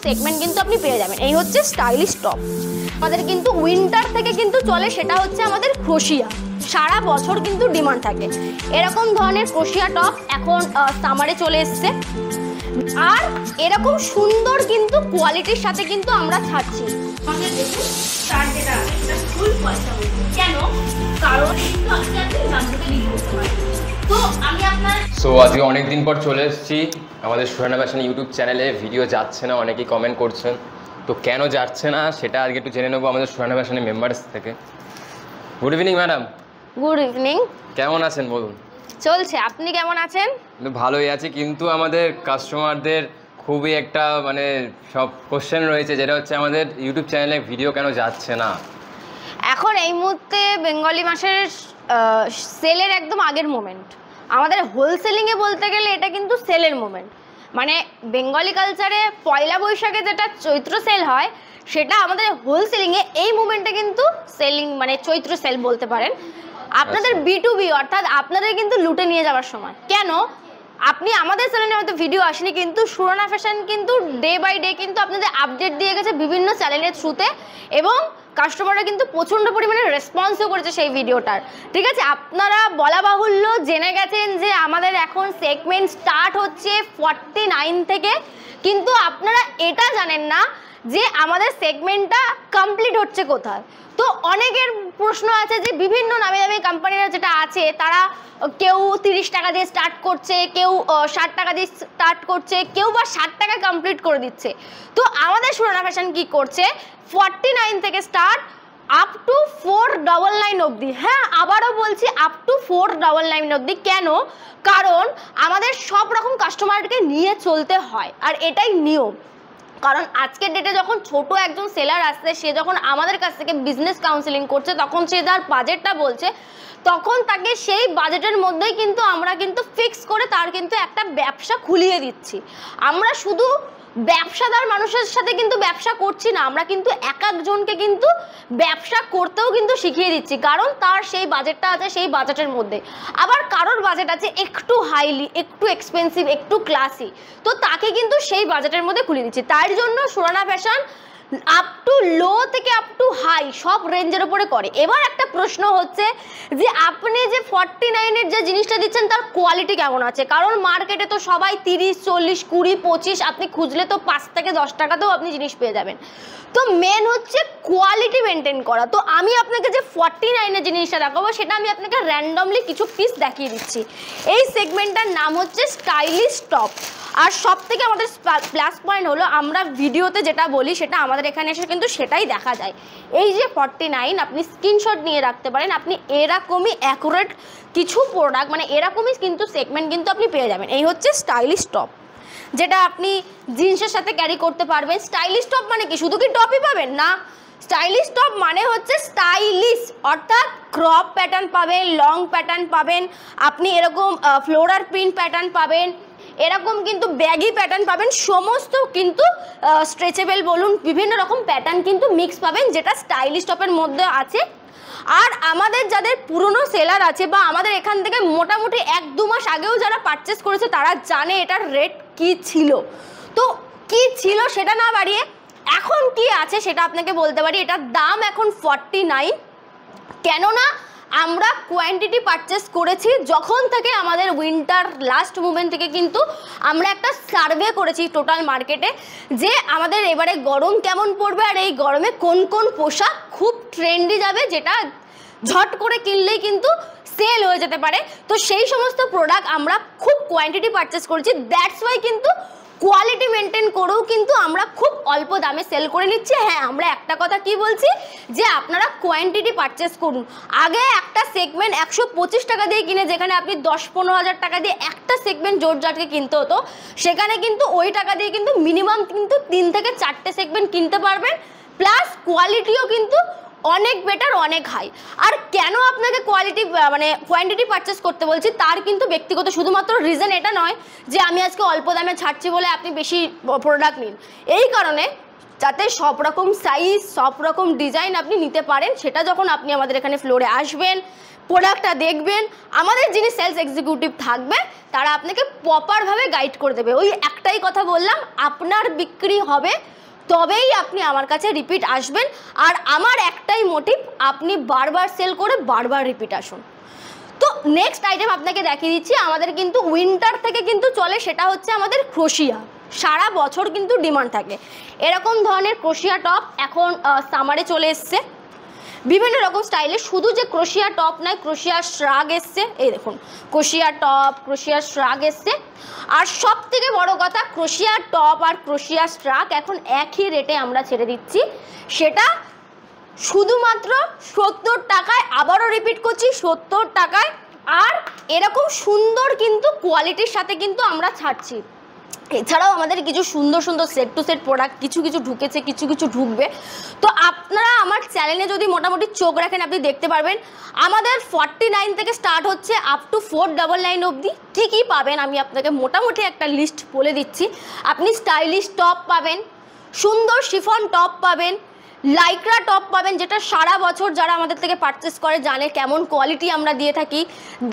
Segment কিন্তু আপনি পেয়ে যাবেন। এই হচ্ছে স্টাইলিশ টপ। আমাদের কিন্তু উইন্টার থেকে কিন্তু চলে, সেটা হচ্ছে আমাদের ক্রোশিয়া। সারা বছর কিন্তু ডিমান্ড থাকে এরকম ধরনের ক্রোশিয়া টপ। এখন সামারে চলে এসছে, আর এরকম সুন্দর কিন্তু কোয়ালিটির সাথে কিন্তু আমরা ছাড়ছি। আমাদের দেখুন শার্ট যেটা আছে সেটা ফুল পয়সা বলছি কেন, কারণ একটু আজকে আপনি জানতে লিখে করতে পারেন। তো আমি আপনার আজকে অনেকদিন পর চলে এসেছি আমাদের সুহানা ফ্যাশন ইউটিউব চ্যানেলে। ভিডিও যাচ্ছে না, অনেকেই কমেন্ট করছেন, তো কেন যাচ্ছে না সেটা আজকে একটু জেনে নেবো আমাদের সুহানা ফ্যাশনের মেম্বার্স থেকে। Good evening madam. Good evening. কেমন আছেন বলুন? চলছে, আপনি কেমন আছেন? ভালোই আছি, কিন্তু আমাদের কাস্টমারদের খুবই একটা মানে সব কোশ্চেন রয়েছে, যেটা হচ্ছে আমাদের ইউটিউব চ্যানেলে ভিডিও কেন যাচ্ছে না। এখন এই মুহূর্তে বেঙ্গলি মাসের সেলের একদম আগের মোমেন্ট। আমাদের হোলসেলিংয়ে বলতে গেলে এটা কিন্তু সেলের মোমেন্ট। মানে বেঙ্গলি কালচারে পয়লা বৈশাখে যেটা চৈত্র সেল হয়, সেটা আমাদের হোলসেলিংয়ে এই মোমেন্টে কিন্তু সেলিং, মানে চৈত্র সেল বলতে পারেন। আপনাদের B2B অর্থাৎ আপনাদের কিন্তু লুটে নিয়ে যাওয়ার সময়। কেন? আপনি আমাদের চ্যানেলে হয়তো ভিডিও আসেনি, কিন্তু সুহানা ফ্যাশন কিন্তু ডে বাই ডে কিন্তু আপনাদের আপডেট দিয়ে গেছে বিভিন্ন চ্যানেলের থ্রুতে, এবং কাস্টমাররা কিন্তু প্রচণ্ড পরিমাণে রেসপন্সও করেছে সেই ভিডিওটার। ঠিক আছে, আপনারা বলা বাহুল্য জেনে গেছেন যে আমাদের এখন সেগমেন্ট স্টার্ট হচ্ছে 49 থেকে, কিন্তু আপনারা এটা জানেন না যে আমাদের সেগমেন্টটা কমপ্লিট হচ্ছে কোথায়। তো অনেকের প্রশ্ন আছে যে বিভিন্ন নামে দামি কোম্পানিরা যেটা আছে, তারা কেউ 30 টাকা দিয়ে স্টার্ট করছে, কেউ 60 টাকা দিয়ে স্টার্ট করছে, কেউ বা 60 টাকা কমপ্লিট করে দিচ্ছে। তো আমাদের সুহানা ফ্যাশন কি করছে, 49 থেকে স্টার্ট আপ টু 499 অবধি। হ্যাঁ, আবারও বলছি আপ টু 499 অবধি। কেন? কারণ আমাদের সব রকম কাস্টমারকে নিয়ে চলতে হয়, আর এটাই নিয়ম। কারণ আজকের ডেটে যখন ছোট একজন সেলার আসছে, সে যখন আমাদের কাছ থেকে বিজনেস কাউন্সেলিং করছে, তখন সে যার বাজেটটা বলছে, তখন তাকে সেই বাজেটের মধ্যেই কিন্তু আমরা কিন্তু ফিক্স করে তার কিন্তু একটা ব্যবসা খুলিয়ে দিচ্ছি। আমরা শুধু ব্যবসাদার মানুষের সাথে কিন্তু ব্যবসা করছি না, আমরা কিন্তু এক একজনকে কিন্তু ব্যবসা করতেও কিন্তু শিখিয়ে দিচ্ছি। কারণ তার সেই বাজেটটা আছে, সেই বাজেটের মধ্যে। আবার কারোর বাজেট আছে একটু হাইলি, একটু এক্সপেন্সিভ, একটু ক্লাসি, তো তাকে কিন্তু সেই বাজেটের মধ্যে খুলে দিচ্ছি। তার জন্য Suhana fashion up to low থেকে আপ টু হাই সব রেঞ্জের উপরে করে। এবার একটা প্রশ্ন হচ্ছে যে আপনি যে 49-এর যে জিনিসটা দিচ্ছেন তার কোয়ালিটি কেমন আছে? কারণ মার্কেটে তো সবাই 30, 40, 20, 25, আপনি খুঁজলে তো 5 থেকে 10 টাকাতেও আপনি জিনিস পেয়ে যাবেন। তো মেন হচ্ছে কোয়ালিটি মেনটেন করা। তো আমি আপনাকে যে 49-এর জিনিসটা দেখাবো, সেটা আমি আপনাকে র্যান্ডমলি কিছু পিস দেখিয়ে দিচ্ছি। এই সেগমেন্টটার নাম হচ্ছে স্টাইলিশ টপ। আর সব থেকে আমাদের প্লাস পয়েন্ট হলো, আমরা ভিডিওতে যেটা বলি সেটা আমাদের এখানে এসে কিন্তু সেটাই দেখা যায়। এই যে 49, আপনি স্ক্রিনশট নিয়ে রাখতে পারেন। আপনি এরকমই অ্যাকুরেট কিছু প্রোডাক্ট, মানে এরকমই কিন্তু সেগমেন্ট কিন্তু আপনি পেয়ে যাবেন। এই হচ্ছে স্টাইলিশ টপ, যেটা আপনি জিন্সের সাথে ক্যারি করতে পারবেন। স্টাইলিশ টপ মানে কি শুধু কি টপই পাবেন না, স্টাইলিশ টপ মানে হচ্ছে স্টাইলিশ, অর্থাৎ ক্রপ প্যাটার্ন পাবেন, লং প্যাটার্ন পাবেন, আপনি এরকম ফ্লোরাল প্রিন্ট প্যাটার্ন পাবেন, এরকম কিন্তু ব্যাগি প্যাটার্ন পাবেন, সমস্ত কিন্তু স্ট্রেচেবল বলুন, বিভিন্ন রকম প্যাটার্ন কিন্তু মিক্স পাবেন, যেটা স্টাইলিশ টপের মধ্যে আছে। আর আমাদের যাদের পুরনো সেলার আছে বা আমাদের এখান থেকে মোটামুটি 1-2 মাস আগেও যারা পারচেস করেছে, তারা জানে এটার রেট কি ছিল। তো কি ছিল সেটা না বাড়িয়ে এখন কি আছে সেটা আপনাকে বলতে পারি। এটার দাম এখন 49, কেননা আমরা কোয়ান্টিটি পারচেস করেছি যখন থেকে আমাদের উইন্টার লাস্ট মুভমেন্ট থেকে, কিন্তু আমরা একটা সার্ভে করেছি টোটাল মার্কেটে যে আমাদের এবারে গরম কেমন পড়বে, আর এই গরমে কোন কোন পোশাক খুব ট্রেন্ডি যাবে, যেটা ঝট করে কিনলেই কিন্তু সেল হয়ে যেতে পারে। তো সেই সমস্ত প্রোডাক্ট আমরা খুব কোয়ান্টিটি পারচেস করেছি। দ্যাটস ওয়াই কিন্তু কোয়ালিটি মেনটেন করেও কিন্তু আমরা খুব অল্প দামে সেল করে নিচ্ছি। হ্যাঁ, আমরা একটা কথা কি বলছি যে আপনারা কোয়ান্টিটি পারচেস করুন। আগে একটা সেগমেন্ট 125 টাকা দিয়ে কিনে, যেখানে আপনি 10-15 হাজার টাকা দিয়ে একটা সেগমেন্ট জোরজাটকে কিনতে হতো, সেখানে কিন্তু ওই টাকা দিয়ে কিন্তু মিনিমাম কিন্তু 3 থেকে 4টে সেগমেন্ট কিনতে পারবেন, প্লাস কোয়ালিটিও কিন্তু অনেক বেটার, অনেক হাই। আর কেন আপনাকে কোয়ান্টিটি পারচেস করতে বলছি, তার কিন্তু ব্যক্তিগত শুধুমাত্র রিজন এটা নয় যে আমি আজকে অল্প দামে ছাড়ছি বলে আপনি বেশি প্রোডাক্ট নিন। এই কারণে যাতে সব রকম সাইজ, সব রকম ডিজাইন আপনি নিতে পারেন, সেটা যখন আপনি আমাদের এখানে ফ্লোরে আসবেন, প্রোডাক্টটা দেখবেন, আমাদের যিনি সেলস এক্সিকিউটিভ থাকবে তারা আপনাকে প্রপারভাবে গাইড করে দেবে। ওই একটাই কথা বললাম, আপনার বিক্রি হবে তবেই আপনি আমার কাছে রিপিট আসবেন। আর আমার একটাই মোটিভ, আপনি বারবার সেল করে বারবার রিপিট আসুন। তো নেক্সট আইটেম আপনাকে দেখিয়ে দিচ্ছি, আমাদের কিন্তু উইন্টার থেকে কিন্তু চলে, সেটা হচ্ছে আমাদের ক্রোশিয়া। সারা বছর কিন্তু ডিমান্ড থাকে এরকম ধরনের ক্রোশিয়া টপ। এখন সামারে চলে এসছে বিভিন্ন রকম স্টাইলে, শুধু যে ক্রোশিয়া টপ নয়, ক্রোশিয়া শ্রাগ এসছে, এই দেখুন ক্রোশিয়া টপ, ক্রোশিয়া শ্রাগ এসছে। আর সব থেকে বড় কথা, ক্রোশিয়া টপ আর ক্রোশিয়া শ্রাগ এখন একই রেটে আমরা ছেড়ে দিচ্ছি, সেটা শুধুমাত্র 70 টাকায়। আবারও রিপিট করছি, 70 টাকায়। আর এরকম সুন্দর কিন্তু কোয়ালিটির সাথে কিন্তু আমরা ছাড়ছি। এছাড়াও আমাদের কিছু সুন্দর সুন্দর সেট টু সেট প্রোডাক্ট কিছু কিছু ঢুকেছে, কিছু কিছু ঢুকবে। তো আপনারা আমার চ্যানেলে যদি মোটামুটি চোখ রাখেন, আপনি দেখতে পারবেন আমাদের 49 থেকে স্টার্ট হচ্ছে আপ টু 499 অবধি কী কী পাবেন আমি আপনাকে মোটামুটি একটা লিস্ট বলে দিচ্ছি। আপনি স্টাইলিশ টপ পাবেন, সুন্দর শিফন টপ পাবেন, লাইক্রা টপ পাবেন, যেটা সারা বছর যারা আমাদের থেকে পারচেস করে জানে কেমন কোয়ালিটি আমরা দিয়ে থাকি।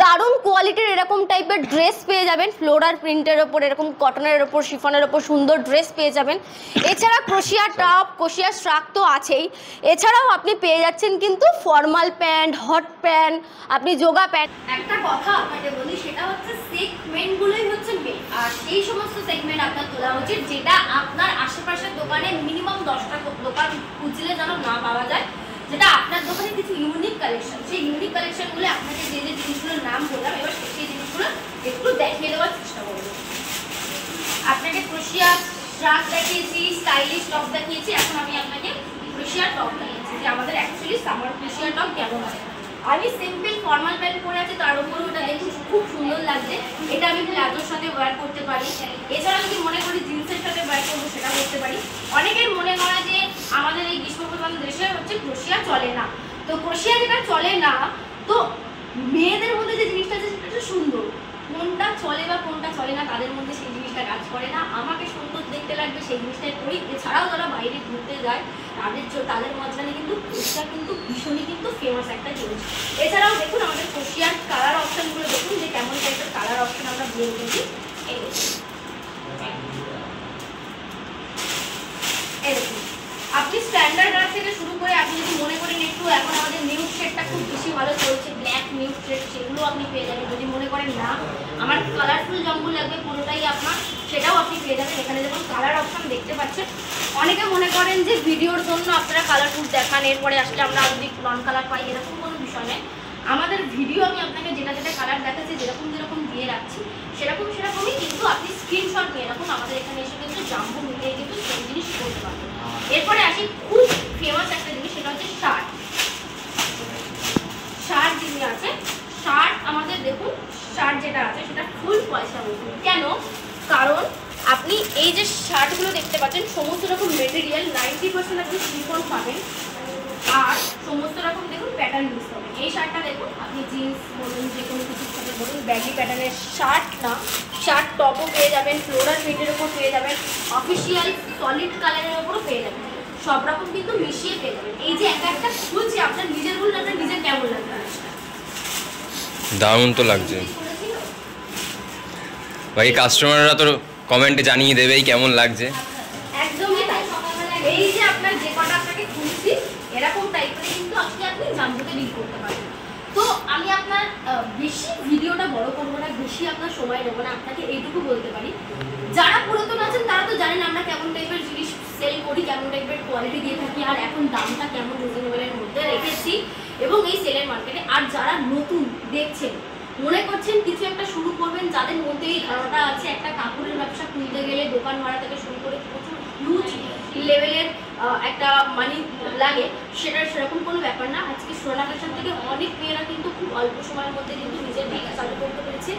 দারুণ কোয়ালিটির এরকম টাইপের ড্রেস পেয়ে যাবেন, ফ্লোরাল প্রিন্টের ওপর, এরকম কটনের ওপর, শিফনের ওপর সুন্দর ড্রেস পেয়ে যাবেন। এছাড়া ক্রোশিয়া টপ, ক্রোশিয়া শ্রাগ তো আছেই, এছাড়াও আপনি পেয়ে যাচ্ছেন কিন্তু ফর্মাল প্যান্ট, হট প্যান্ট, আপনি যোগা প্যান্ট। একটা কথা আপনাকে বলি, সেটা হচ্ছে সেগমেন্টগুলোই হচ্ছে মেন, আর সেই সমস্ত সেগমেন্ট আপনার তোলা উচিত যেটা আপনার আশেপাশের দোকানে মিনিমাম 10টা দোকান খুঁজলে যেন না পাওয়া যায়, যেটা আপনার দোকানে কিছু ইউনিক কালেকশন, সেই ইউনিক কালেকশনগুলো আপনাকে যে যে জিনিসগুলোর নাম বললাম, এবার সেই জিনিসগুলো একটু দেখিয়ে দেওয়ার চেষ্টা করবো। আপনাকে ক্রোশিয়া শ্রাগ দেখিয়েছি, স্টাইলিশ টপ দেখিয়েছি, এখন আমি আপনাকে ক্রোশিয়া টপ দেখিয়েছি যে আমাদের অ্যাকচুয়ালি সামার ক্রোশিয়া টপ কেমন হয়। আমি সিম্পল ফর্মাল প্যান্ট পরে আছি, তার উপরে ওটা দেখুন খুব সুন্দর লাগছে, এটা আমি প্লাজোর সাথে ওয়্যার করতে পারি। এছাড়া যদি মনে করি জিন্সের সাথে ওয়্যার করবো, সেটা করতে পারি। অনেকের মনে করা যে আমাদের এই গ্রীষ্মপ্রধান দেশে হচ্ছে ক্রোশিয়া চলে না, তো ক্রোশিয়া যেটা চলে না, তো মেয়েদের মধ্যে যে জিনিসটা আছে সেটা সুন্দর, কোনটা চলে বা কোনটা চলে না তাদের মধ্যে সেই জিনিসটা কাজ করে না। আমাকে সুন্দর দেখতে লাগবে সেই জিনিসটাই করি। এছাড়াও যারা বাইরে ঘুরতে যায় তাদের মাঝখানে কিন্তু ক্রোশিয়া কিন্তু ভীষণই কিন্তু ফেমাস একটা জিনিস। এছাড়াও দেখুন আমাদের ক্রোশিয়ার কালার অপশনগুলো দেখুন যে কেমন টাইপের কালার অপশন আমরা দিয়ে রেখেছি। এই দেখুন আপনি স্ট্যান্ডার্ড কালার থেকে শুরু করে আপনি যদি মনে করেন একটু এখন আমাদের নিউড শেডটা খুব বেশি ভালো চলছে, ব্ল্যাক নিউড শেড, সেগুলো আপনি পেয়ে যাবেন। যদি মনে করেন না আমার কালারফুল জামগুলো লাগবে পুরোটাই আপনার, সেটাও আপনি পেয়ে যাবেন। এখানে যেমন কালার অপশন দেখতে পাচ্ছেন, অনেকে মনে করেন যে ভিডিওর জন্য আপনারা কালারফুল দেখান, এরপরে আসলে আমরা যদি নন কালার পাই, এরকম কোনো বিষয় নেই। আমাদের ভিডিও আমি আপনাকে যেটা যেটা কালার দেখাচ্ছি, যেরকম যেরকম দিয়ে রাখছি সেরকমই কিন্তু আপনি স্ক্রিনশট নিয়ে রাখুন, আমাদের এখানে এসে কিন্তু জাম্বো মিলিয়ে কিন্তু সেই জিনিস করতে পারবেন। এরপরে আসি খুব ফেমাস একটা জিনিস, সেটা হচ্ছে শার্ট। শার্ট যিনি আছে, শার্ট আমাদের দেখুন শার্ট যেটা আছে সেটা ফুল পয়সা বলুন। কেন? কারণ আপনি এই যে শার্টগুলো দেখতে পাচ্ছেন সমস্ত রকম মেটেরিয়াল 90% আপনি শিফন পাবেন, আর সমস্ত রকম দেখুন প্যাটার্ন ইউজ করবেন। এই শার্টটা দেখুন আপনি জিন্স বলুন, যে কোনো কিছুর সাথে বলুন, ব্যাগি প্যাটার্নের শার্ট না, শার্ট টপও পেয়ে যাবেন, ফ্লোরাল প্রিন্টের ওপর পেয়ে যাবেন, অফিসিয়াল সলিড কালারের ওপরও পেয়ে যাবেন, সব রকম কিন্তু মিশিয়ে পেয়ে যাবেন। এই যে একটা একটা খুলছি, আপনার নিজের বলুন আপনার নিজের কেমন লাগবে? দারুণ তো লাগছে, বাকি কাস্টমাররা তো কমেন্টে জানিয়ে দেবেই কেমন লাগছে। একদমই তাই। এই যে আপনার যে কটা আপনাকে খুলছি, এরকম টাইপের কিন্তু আপনি জাম্বোতে ডিল করতে পারবেন। তো আমি আপনার বেশি ভিডিওটা বড় করবো না, বেশি আপনার সময় নেবো না, আপনাকে এইটুকু বলতে পারি, যারা পুরাতন আছেন তারা তো জানেন আমরা কেমন টাইপের জিনিস সেল করি, কেমন টাইপের কোয়ালিটি দিয়ে থাকি, আর এখন দামটা কেমন রিজনেবলের মধ্যে রেখেছি এবং এই সেলের মার্কেটে। আর যারা নতুন দেখছেন, মনে করছেন কিছু একটা শুরু করবেন, যাদের মধ্যে এই ধারণাটা আছে একটা কাপড়ের ব্যবসা খুলতে গেলে দোকান ভাড়া থেকে শুরু করে প্রচুর হিউজ লেভেলের একটা মানি লাগে, সেরকম কোনো ব্যাপার না। আজকে সোনা ফ্যাশন থেকে অনেক মেয়েরা কিন্তু খুব অল্প সময়ের মধ্যে কিন্তু নিজের ব্যবসা চালু করতে পেরেছে।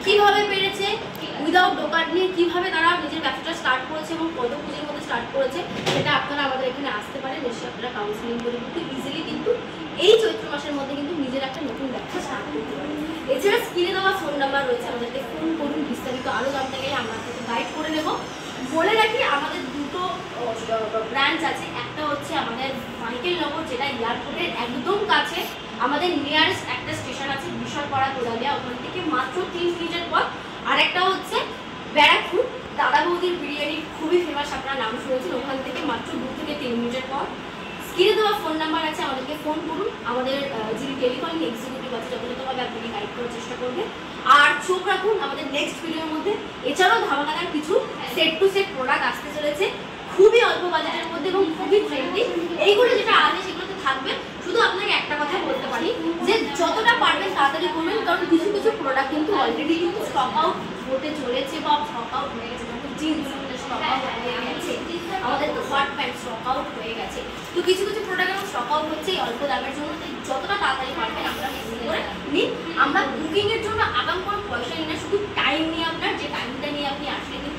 কীভাবে পেরেছে, উইদাউট দোকান নিয়ে কীভাবে তারা নিজের ব্যবসাটা স্টার্ট করেছে এবং কত পুঁজির মধ্যে স্টার্ট করেছে, সেটা আপনারা আমাদের এখানে আসতে পারেন, এসে আপনারা কাউন্সিলিং করে কিন্তু ইজিলি কিন্তু এই চৈত্র মাসের মধ্যে কিন্তু নিজের একটা নতুন ব্যবসা স্টার্ট করতে পারেন। এছাড়া স্ক্রিনে দেওয়া ফোন নাম্বার রয়েছে, আমাদেরকে ফোন করুন, বিস্তারিত আরও জানতে গেলে আমরা আপনাকে গাইড করে নেব। বলে রাখি আমাদের দুটো ব্রাঞ্চ আছে, একটা হচ্ছে আমাদের মাইকেল নগর, যেটা এয়ারপোর্টের একদম কাছে, আমাদের নিয়ারেস্ট একটা স্টেশন আছে বিশালপাড়া কোদালিয়া, ওখান থেকে মাত্র 3 মিনিটের পথ। আর একটা হচ্ছে ব্যারাকপুর, দাদা বৌদির বিরিয়ানি খুবই ফেমাস, আপনারা নাম শুনেছেন। ওখান থেকে মাত্র 2 থেকে 3 মিনিটের পর স্ক্রিনে দেওয়া ফোন নাম্বার আছে, আমাদেরকে ফোন করুন। আমাদের যিনি টেলিকলিং এক্সিকিউটিভ আছে যথাযথভাবে আপনাকে গাইড করার চেষ্টা করবে। আর চোখ রাখুন আমাদের নেক্সট ভিডিওর মধ্যে। এছাড়াও ধামাকাদার কিছু সেট টু সেট প্রোডাক্ট আসতে চলেছে খুবই অল্প বাজেটের মধ্যে এবং খুবই ট্রেন্ডি। এইগুলো যেটা আছে সেগুলোতে থাকবে। শুধু আপনাকে একটা কথা বলতে পারি যে যতটা পারবেন তাড়াতাড়ি করবেন, কারণ কিছু কিছু প্রোডাক্ট কিন্তু অলরেডি কিন্তু স্টক আউট হতে চলেছে বা স্টক আউট হয়ে গেছে। জিন্স স্টক আউট হয়ে গেছে, আমাদের শর্ট প্যান্ট স্টক আউট হয়ে গেছে। তো কিছু কিছু প্রোডাক্ট এখন স্টক আউট হচ্ছে এই অল্প দামের জন্য। যতটা তাড়াতাড়ি পারবেন আপনারা বুকিং করে নিন। আমরা বুকিংয়ের জন্য আগাম কোনো পয়সা নিই না, শুধু টাইম নিয়ে আপনার যে টাইমটা নিয়ে আপনি আসলে কিন্তু